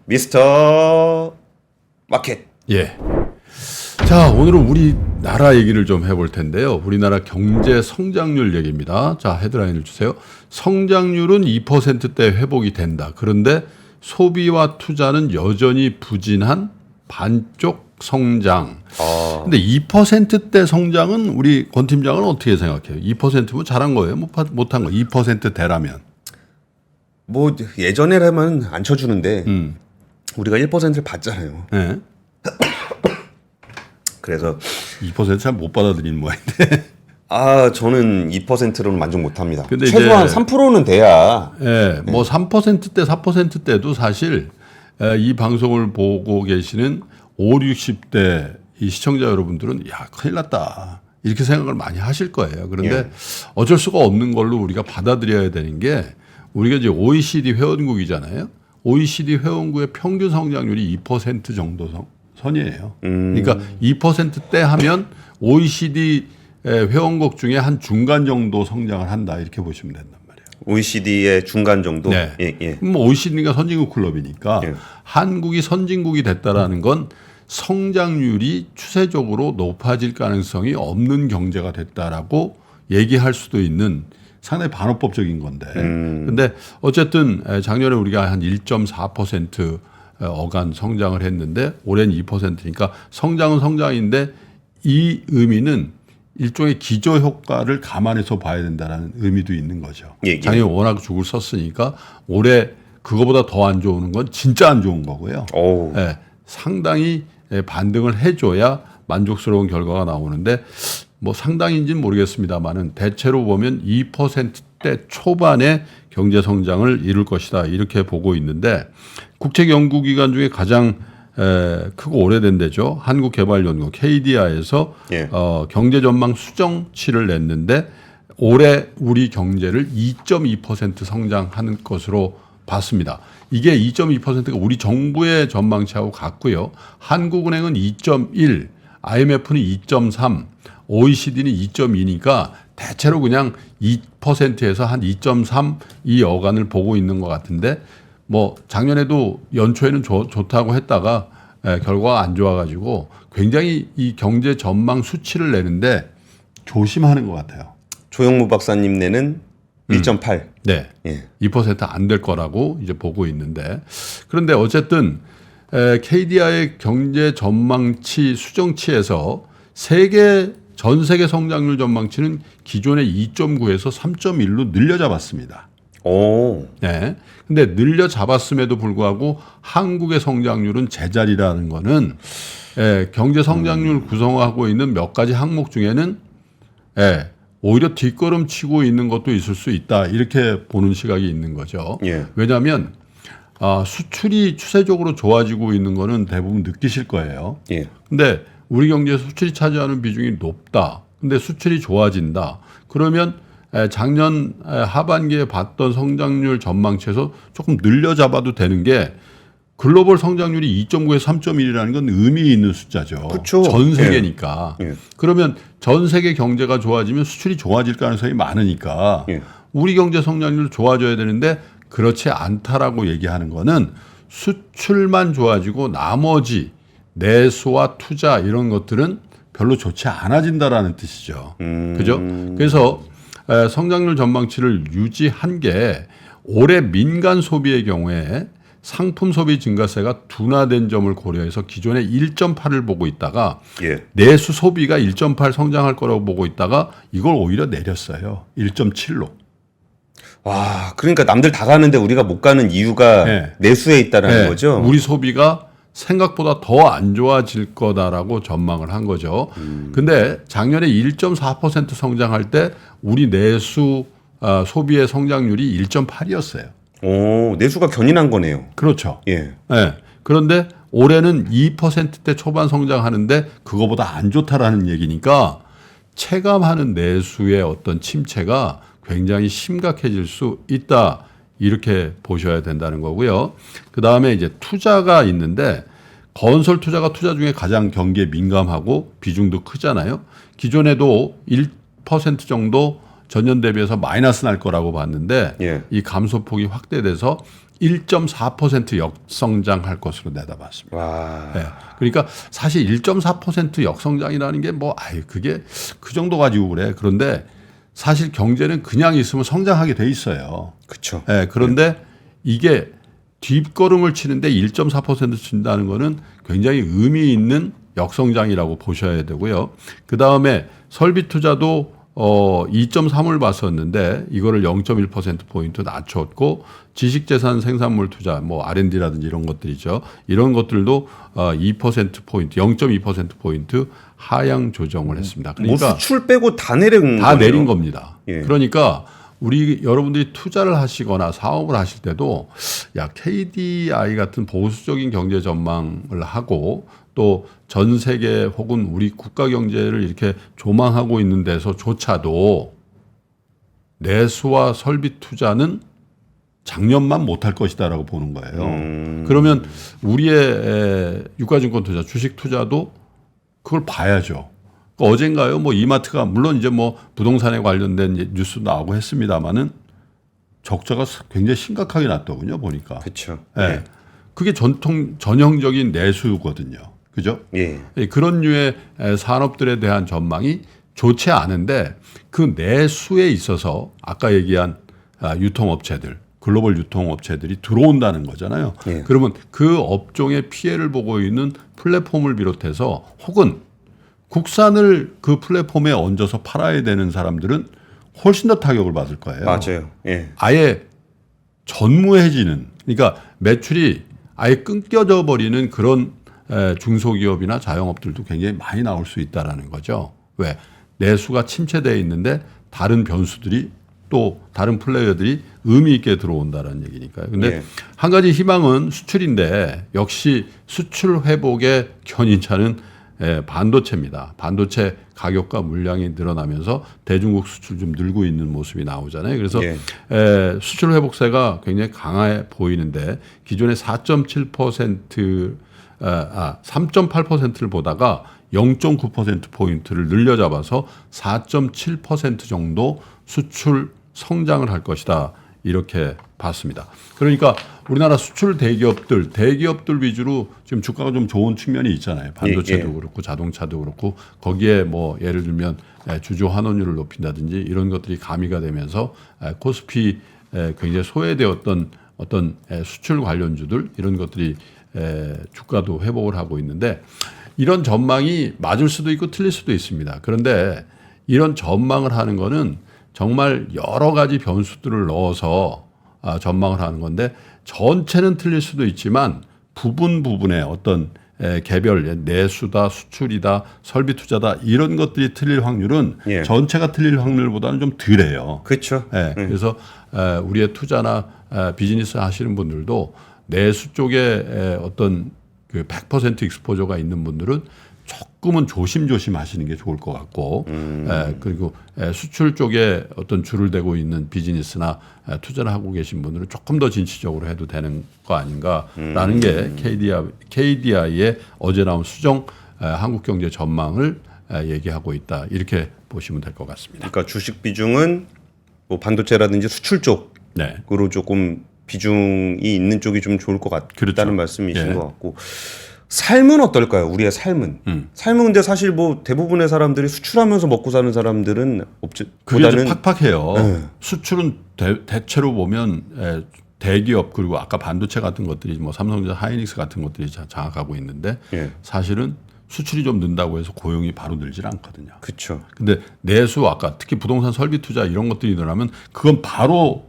미스터 마켓. 예. 자, 오늘은 우리나라 얘기를 좀 해볼 텐데요. 우리나라 경제 성장률 얘기입니다. 자, 헤드라인을 주세요. 성장률은 2%대 회복이 된다. 그런데 소비와 투자는 여전히 부진한 반쪽 성장. 근데 2%대 성장은 우리 권 팀장은 어떻게 생각해요? 2%면 잘한 거예요? 못한 거? 2%대라면? 뭐 예전에라면 안 쳐주는데 우리가 1%를 받잖아요. 네. 그래서 2% 잘 못 받아들이는 모양인데. 저는 2%로는 만족 못합니다. 근데 최소한 이제 3%는 돼야. 예, 뭐 3%대, 4%대도 사실 이 방송을 보고 계시는 5, 60대 이 시청자 여러분들은 야, 큰일 났다. 이렇게 생각을 많이 하실 거예요. 그런데 어쩔 수가 없는 걸로 우리가 받아들여야 되는 게 우리가 이제 OECD 회원국이잖아요. OECD 회원국의 평균 성장률이 2% 정도 선이에요. 그러니까 2%대 하면 OECD 회원국 중에 한 중간 정도 성장을 한다 이렇게 보시면 된단 말이에요. OECD의 중간 정도. 네. 예. 뭐 OECD가 선진국 클럽이니까 예. 한국이 선진국이 됐다라는 건 성장률이 추세적으로 높아질 가능성이 없는 경제가 됐다라고 얘기할 수도 있는 상당히 반어법적인 건데. 근데 어쨌든 작년에 우리가 한 1.4% 어간 성장을 했는데 올해는 2%니까 성장은 성장인데 이 의미는 일종의 기저 효과를 감안해서 봐야 된다는 의미도 있는 거죠. 예. 작년에 워낙 죽을 썼으니까 올해 그거보다 더 안 좋은 건 진짜 안 좋은 거고요. 예, 상당히 반등을 해줘야 만족스러운 결과가 나오는데 뭐 상당인지는 모르겠습니다만은 대체로 보면 2%대 초반의 경제 성장을 이룰 것이다 이렇게 보고 있는데 국책 연구기관 중에 가장 크고 오래된 데죠. 한국개발연구원 KDI에서 경제 전망 수정치를 냈는데 올해 우리 경제를 2.2% 성장하는 것으로 봤습니다. 이게 2.2%가 우리 정부의 전망치하고 같고요. 한국은행은 2.1, IMF는 2.3, OECD는 2.2니까 대체로 그냥 2%에서 한 2.3 이 어간을 보고 있는 것 같은데 뭐 작년에도 연초에는 좋다고 했다가 결과가 안 좋아가지고 굉장히 이 경제 전망 수치를 내는데 조심하는 것 같아요. 조영무 박사님 내는 1.8. 네, 2% 안 될 거라고 이제 보고 있는데 그런데 어쨌든 KDI의 경제 전망치 수정치에서 전 세계 성장률 전망치는 기존의 2.9에서 3.1로 늘려 잡았습니다. 네. 근데 늘려 잡았음에도 불구하고 한국의 성장률은 제자리라는 거는 경제 성장률 구성하고 있는 몇 가지 항목 중에는 오히려 뒷걸음치고 있는 것도 있을 수 있다. 이렇게 보는 시각이 있는 거죠. 왜냐하면 수출이 추세적으로 좋아지고 있는 거는 대부분 느끼실 거예요. 근데 우리 경제 수출이 차지하는 비중이 높다. 근데 수출이 좋아진다. 그러면 작년 하반기에 봤던 성장률 전망치에서 조금 늘려 잡아도 되는 게 글로벌 성장률이 2.9에서 3.1이라는 건 의미 있는 숫자죠. 그쵸. 전 세계니까. 예. 그러면 전 세계 경제가 좋아지면 수출이 좋아질 가능성이 많으니까 우리 경제 성장률 좋아져야 되는데 그렇지 않다라고 얘기하는 거는 수출만 좋아지고 나머지 내수와 투자 이런 것들은 별로 좋지 않아진다라는 뜻이죠. 그죠? 그래서 성장률 전망치를 유지한 게 올해 민간 소비의 경우에 상품 소비 증가세가 둔화된 점을 고려해서 기존에 1.8을 보고 있다가 내수 소비가 1.8 성장할 거라고 보고 있다가 이걸 오히려 내렸어요. 1.7로. 와, 그러니까 남들 다 가는데 우리가 못 가는 이유가 내수에 있다라는 거죠. 우리 소비가 생각보다 더 안 좋아질 거다라고 전망을 한 거죠. 근데 작년에 1.4% 성장할 때 우리 내수 소비의 성장률이 1.8이었어요. 내수가 견인한 거네요. 그렇죠. 그런데 올해는 2%대 초반 성장하는데 그거보다 안 좋다라는 얘기니까 체감하는 내수의 어떤 침체가 굉장히 심각해질 수 있다. 이렇게 보셔야 된다는 거고요. 그 다음에 이제 투자가 있는데 건설 투자가 투자 중에 가장 경기에 민감하고 비중도 크잖아요. 기존에도 1% 정도 전년 대비해서 마이너스 날 거라고 봤는데 이 감소폭이 확대돼서 1.4% 역성장할 것으로 내다봤습니다. 와. 네. 그러니까 사실 1.4% 역성장이라는 게 뭐 그게 그 정도 가지고 그래. 그런데 사실 경제는 그냥 있으면 성장하게 돼 있어요. 그렇죠. 네. 그런데 이게 뒷걸음을 치는데 1.4% 친다는 거는 굉장히 의미 있는 역성장이라고 보셔야 되고요. 그 다음에 설비 투자도 2.3을 봤었는데 이거를 0.1%포인트 낮췄고 지식재산 생산물 투자 뭐 R&D라든지 이런 것들이죠. 이런 것들도 2%포인트, 0.2%포인트 하향 조정을 했습니다. 그러니까 뭐 수출 빼고 다 내린 다 거네요. 내린 겁니다. 예. 그러니까 우리 여러분들이 투자를 하시거나 사업을 하실 때도 야 KDI 같은 보수적인 경제 전망을 하고 또 전 세계 혹은 우리 국가 경제를 이렇게 조망하고 있는 데서조차도 내수와 설비 투자는 작년만 못할 것이다라고 보는 거예요. 그러면 우리의 유가증권 투자, 주식 투자도 그걸 봐야죠. 어젠가요, 뭐 이마트가 물론 이제 뭐 부동산에 관련된 뉴스 나오고 했습니다만은 적자가 굉장히 심각하게 났더군요, 보니까. 그렇죠. 네. 예. 그게 전형적인 내수거든요. 그죠? 예. 그런 류의 산업들에 대한 전망이 좋지 않은데 그 내수에 있어서 아까 얘기한 유통업체들, 글로벌 유통업체들이 들어온다는 거잖아요. 예. 그러면 그 업종의 피해를 보고 있는 플랫폼을 비롯해서 혹은 국산을 그 플랫폼에 얹어서 팔아야 되는 사람들은 훨씬 더 타격을 받을 거예요. 맞아요. 예. 아예 전무해지는, 그러니까 매출이 아예 끊겨져 버리는 그런 중소기업이나 자영업들도 굉장히 많이 나올 수 있다라는 거죠. 왜? 내수가 침체되어 있는데 다른 변수들이 또 다른 플레이어들이 의미 있게 들어온다는 얘기니까요. 근데 예. 한 가지 희망은 수출인데 역시 수출 회복의 견인차는 반도체입니다. 반도체 가격과 물량이 늘어나면서 대중국 수출 좀 늘고 있는 모습이 나오잖아요. 그래서 예. 수출 회복세가 굉장히 강해 보이는데 기존의 3.8%를 보다가 0.9%포인트를 늘려잡아서 4.7% 정도 수출 성장을 할 것이다. 이렇게 봤습니다. 그러니까 우리나라 수출 대기업들 위주로 지금 주가가 좀 좋은 측면이 있잖아요. 반도체도 예. 그렇고 자동차도 그렇고 거기에 뭐 예를 들면 주주 환원율을 높인다든지 이런 것들이 가미가 되면서 코스피 굉장히 소외되었던 어떤 수출 관련주들 이런 것들이 주가도 회복을 하고 있는데 이런 전망이 맞을 수도 있고 틀릴 수도 있습니다. 그런데 이런 전망을 하는 거는 정말 여러 가지 변수들을 넣어서 전망을 하는 건데 전체는 틀릴 수도 있지만 부분의 어떤 개별 내수다 수출이다 설비 투자다 이런 것들이 틀릴 확률은 예. 전체가 틀릴 확률보다는 좀 덜해요. 그렇죠. 그래서 우리의 투자나 비즈니스 하시는 분들도 내수 쪽에 어떤 그 100% 익스포저가 있는 분들은 조금은 조심조심 하시는 게 좋을 것 같고 그리고 수출 쪽에 어떤 줄을 대고 있는 비즈니스나 투자를 하고 계신 분들은 조금 더 진취적으로 해도 되는 거 아닌가라는 게 KDI의 어제 나온 수정 한국경제 전망을 얘기하고 있다. 이렇게 보시면 될 것 같습니다. 그러니까 주식 비중은 뭐 반도체라든지 수출 쪽으로 네. 조금 비중이 있는 쪽이 좀 좋을 것 같다는 그렇죠. 말씀이신 예. 것 같고 삶은 어떨까요? 우리의 삶은 삶은 근데 사실 뭐 대부분의 사람들이 수출하면서 먹고 사는 사람들은 그게 좀 보다는 팍팍해요. 네. 수출은 대체로 보면 대기업 그리고 아까 반도체 같은 것들이 뭐 삼성전자, 하이닉스 같은 것들이 장악하고 있는데 예. 사실은 수출이 좀 는다고 해서 고용이 바로 늘질 않거든요. 그렇죠. 근데 내수 아까 특히 부동산 설비 투자 이런 것들이 늘어나면 그건 바로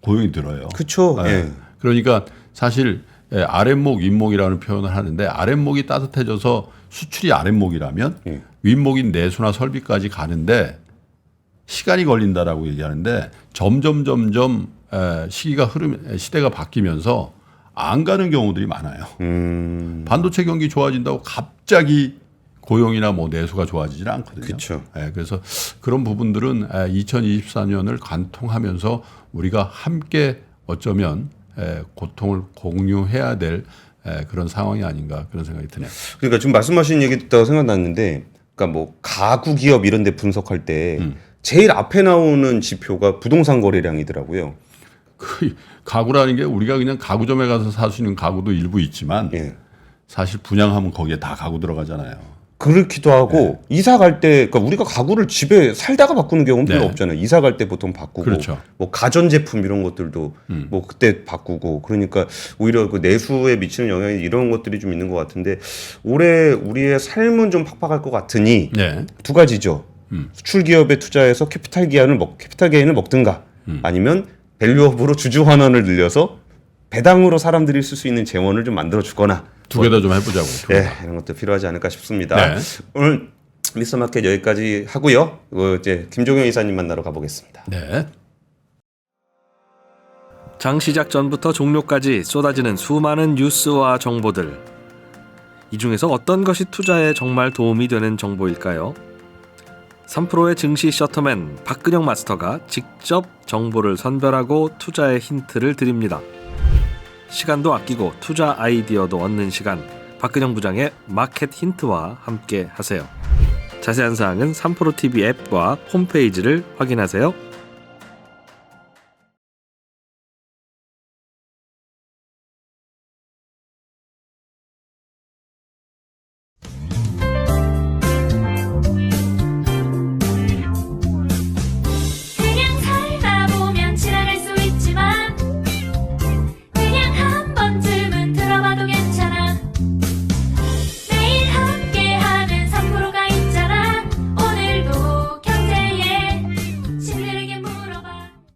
고용이 늘어요. 그렇죠. 네. 예. 그러니까 사실 아랫목, 윗목이라는 표현을 하는데 아랫목이 따뜻해져서 수출이 아랫목이라면 예. 윗목인 내수나 설비까지 가는데 시간이 걸린다라고 얘기하는데 점점 시대가 바뀌면서 안 가는 경우들이 많아요. 반도체 경기 좋아진다고 갑자기 고용이나 뭐 내수가 좋아지질 않거든요. 그렇죠. 그래서 그런 부분들은 2024년을 관통하면서 우리가 함께 어쩌면 고통을 공유해야 될 그런 상황이 아닌가 그런 생각이 드네요. 그러니까 지금 말씀하신 얘기 듣다가 생각났는데, 그러니까 뭐 가구 기업 이런데 분석할 때 제일 앞에 나오는 지표가 부동산 거래량이더라고요. 그 가구라는 게 우리가 그냥 가구점에 가서 살 수 있는 가구도 일부 있지만 예. 사실 분양하면 거기에 다 가구 들어가잖아요. 그렇기도 하고 이사 갈 때 그러니까 우리가 가구를 집에 살다가 바꾸는 경우는 별로 네. 없잖아요. 이사 갈 때 보통 바꾸고 그렇죠. 뭐 가전 제품 이런 것들도 뭐 그때 바꾸고 그러니까 오히려 그 내수에 미치는 영향이 이런 것들이 좀 있는 것 같은데 올해 우리의 삶은 좀 팍팍할 것 같으니 네. 두 가지죠. 수출 기업에 투자해서 캐피탈 게인을 먹든가 아니면 밸류업으로 주주 환원을 늘려서 배당으로 사람들이 쓸 수 있는 재원을 좀 만들어 주거나 두 개 다 좀 해보자고요. 네, 이런 것도 필요하지 않을까 싶습니다. 네. 오늘 미스터마켓 여기까지 하고요. 이제 김종영 이사님 만나러 가보겠습니다. 네. 장 시작 전부터 종료까지 쏟아지는 수많은 뉴스와 정보들. 이 중에서 어떤 것이 투자에 정말 도움이 되는 정보일까요? 3프로의 증시 셔터맨 박근영 마스터가 직접 정보를 선별하고 투자의 힌트를 드립니다. 시간도 아끼고 투자 아이디어도 얻는 시간, 박근영 부장의 마켓 힌트와 함께 하세요. 자세한 사항은 3프로 TV 앱과 홈페이지를 확인하세요.